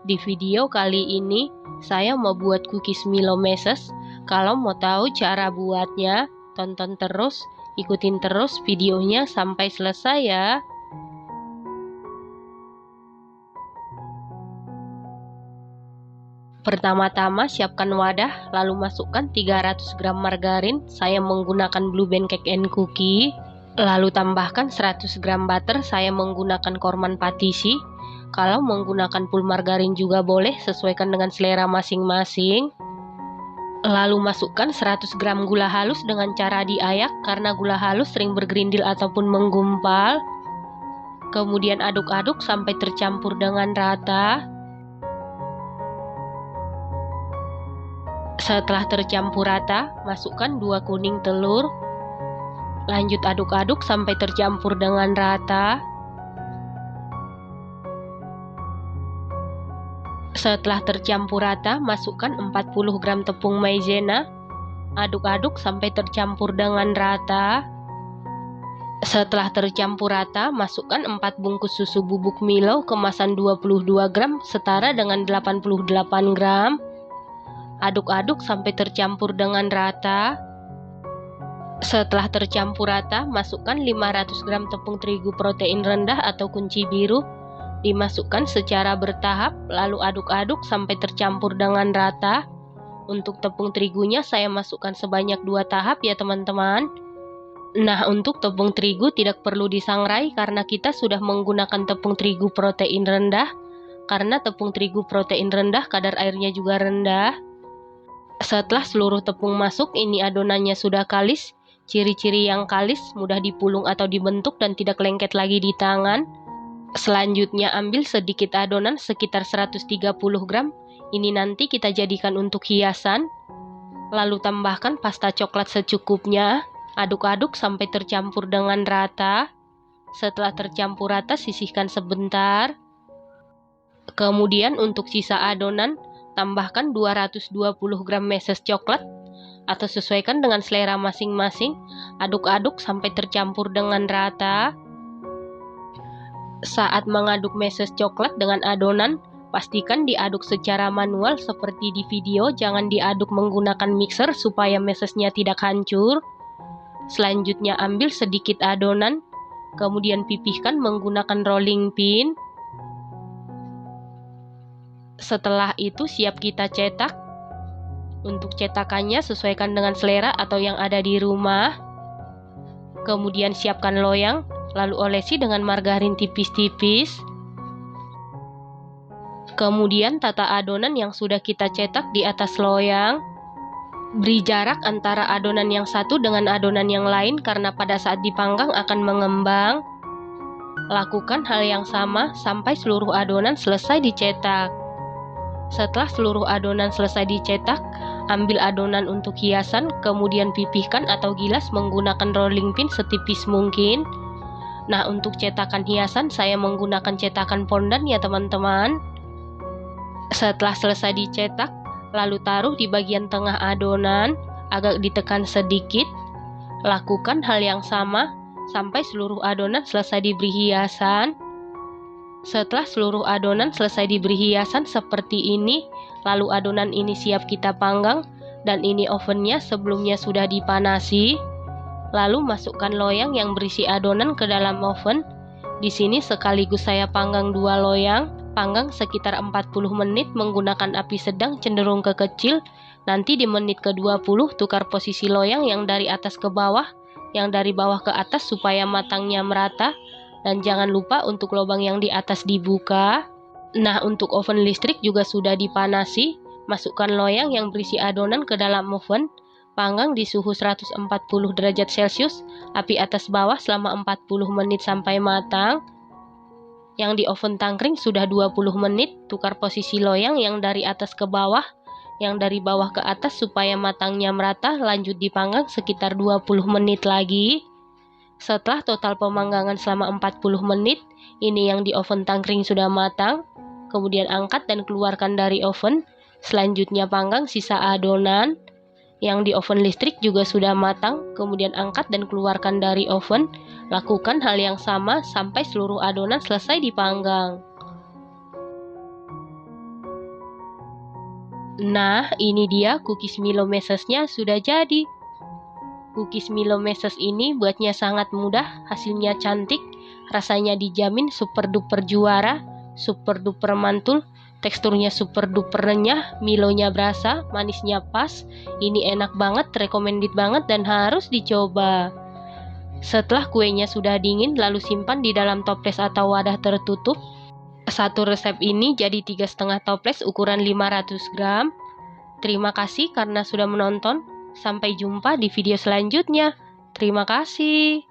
Di video kali ini, saya mau buat cookies Milo Meses. Kalau mau tahu cara buatnya, tonton terus, ikutin terus videonya sampai selesai ya. Pertama-tama siapkan wadah, lalu masukkan 300 gram margarin. Saya menggunakan Blue Band Cake and Cookie. Lalu tambahkan 100 gram butter, saya menggunakan Korman Patisi. Kalau menggunakan full margarin juga boleh, sesuaikan dengan selera masing-masing. Lalu masukkan 100 gram gula halus dengan cara diayak, karena gula halus sering bergerindil ataupun menggumpal. Kemudian aduk-aduk sampai tercampur dengan rata. Setelah tercampur rata, masukkan 2 kuning telur. Lanjut aduk-aduk sampai tercampur dengan rata. Setelah tercampur rata, masukkan 40 gram tepung maizena. Aduk-aduk sampai tercampur dengan rata. Setelah tercampur rata, masukkan 4 bungkus susu bubuk Milo kemasan 22 gram setara dengan 88 gram. Aduk-aduk sampai tercampur dengan rata. Setelah tercampur rata, masukkan 500 gram tepung terigu protein rendah atau kunci biru. Dimasukkan secara bertahap, lalu aduk-aduk sampai tercampur dengan rata. Untuk tepung terigunya saya masukkan sebanyak 2 tahap ya teman-teman. Nah, untuk tepung terigu tidak perlu disangrai karena kita sudah menggunakan tepung terigu protein rendah. Karena tepung terigu protein rendah, kadar airnya juga rendah. Setelah seluruh tepung masuk, ini adonannya sudah kalis. Ciri-ciri yang kalis, mudah dipulung atau dibentuk dan tidak lengket lagi di tangan. Selanjutnya ambil sedikit adonan sekitar 130 gram. Ini nanti kita jadikan untuk hiasan. Lalu tambahkan pasta coklat secukupnya. Aduk-aduk sampai tercampur dengan rata. Setelah tercampur rata, sisihkan sebentar. Kemudian untuk sisa adonan, tambahkan 220 gram meses coklat atau sesuaikan dengan selera masing-masing. Aduk-aduk sampai tercampur dengan rata. Saat mengaduk meses coklat dengan adonan, pastikan diaduk secara manual seperti di video, jangan diaduk menggunakan mixer supaya mesesnya tidak hancur. Selanjutnya ambil sedikit adonan, kemudian pipihkan menggunakan rolling pin. Setelah itu siap kita cetak. Untuk cetakannya sesuaikan dengan selera atau yang ada di rumah. Kemudian siapkan loyang, lalu olesi dengan margarin tipis-tipis. Kemudian tata adonan yang sudah kita cetak di atas loyang. Beri jarak antara adonan yang satu dengan adonan yang lain karena pada saat dipanggang akan mengembang. Lakukan hal yang sama sampai seluruh adonan selesai dicetak. Setelah seluruh adonan selesai dicetak, ambil adonan untuk hiasan, kemudian pipihkan atau gilas menggunakan rolling pin setipis mungkin. Nah, untuk cetakan hiasan saya menggunakan cetakan fondan ya teman-teman. Setelah selesai dicetak, lalu taruh di bagian tengah adonan, agak ditekan sedikit. Lakukan hal yang sama sampai seluruh adonan selesai diberi hiasan. Setelah seluruh adonan selesai diberi hiasan seperti ini, lalu adonan ini siap kita panggang, dan ini ovennya sebelumnya sudah dipanasi. Lalu masukkan loyang yang berisi adonan ke dalam oven. Di sini sekaligus saya panggang 2 loyang, panggang sekitar 40 menit menggunakan api sedang cenderung ke kecil. Nanti di menit ke-20 tukar posisi loyang yang dari atas ke bawah, yang dari bawah ke atas supaya matangnya merata. Dan jangan lupa untuk lubang yang di atas dibuka. Nah, untuk oven listrik juga sudah dipanasi. Masukkan loyang yang berisi adonan ke dalam oven. Panggang di suhu 140 derajat Celcius, api atas bawah selama 40 menit sampai matang. Yang di oven tangkring sudah 20 menit, tukar posisi loyang yang dari atas ke bawah, yang dari bawah ke atas supaya matangnya merata, lanjut dipanggang sekitar 20 menit lagi. Setelah total pemanggangan selama 40 menit, ini yang di oven tangkring sudah matang. Kemudian angkat dan keluarkan dari oven. Selanjutnya panggang sisa adonan. Yang di oven listrik juga sudah matang. Kemudian angkat dan keluarkan dari oven. Lakukan hal yang sama sampai seluruh adonan selesai dipanggang. Nah, ini dia cookies Milo Mesesnya sudah jadi. Cookies Milo Meses ini buatnya sangat mudah, hasilnya cantik, rasanya dijamin super duper juara, super duper mantul, teksturnya super duper renyah, Milonya berasa, manisnya pas. Ini enak banget, recommended banget dan harus dicoba. Setelah kuenya sudah dingin, lalu simpan di dalam toples atau wadah tertutup. Satu resep ini jadi 3,5 toples ukuran 500 gram. Terima kasih karena sudah menonton. Sampai jumpa di video selanjutnya. Terima kasih.